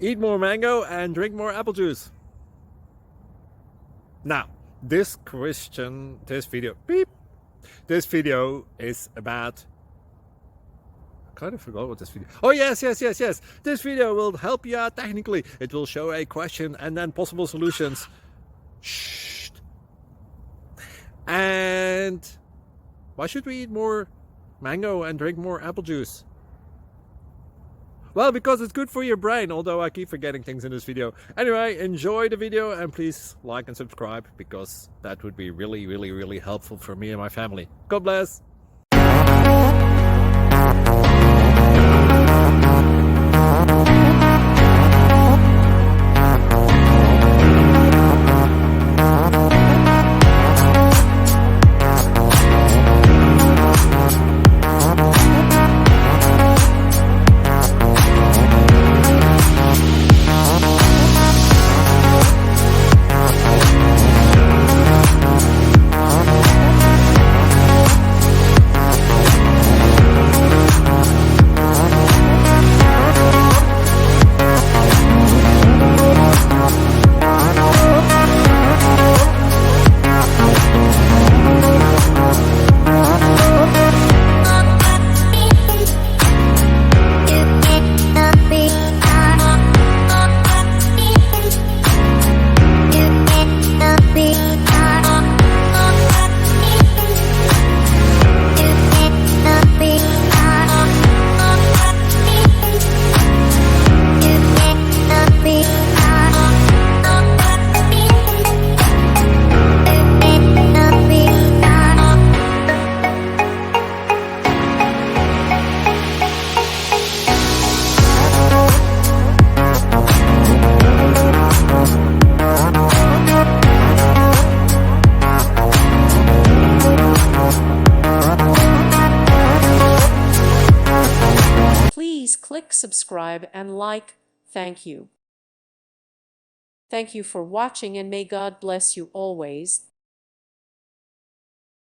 Eat more mango and drink more apple juice. Now, this video is about, I kind of forgot what this video. Oh, yes. This video will help you out technically. It will show a question and then possible solutions. Shh. And why should we eat more mango and drink more apple juice? Well, because it's good for your brain, although I keep forgetting things in this video. Anyway, enjoy the video and please like and subscribe, because that would be really helpful for me and my family. God bless! Please click subscribe and like. Thank you. Thank you for watching and may God bless you always.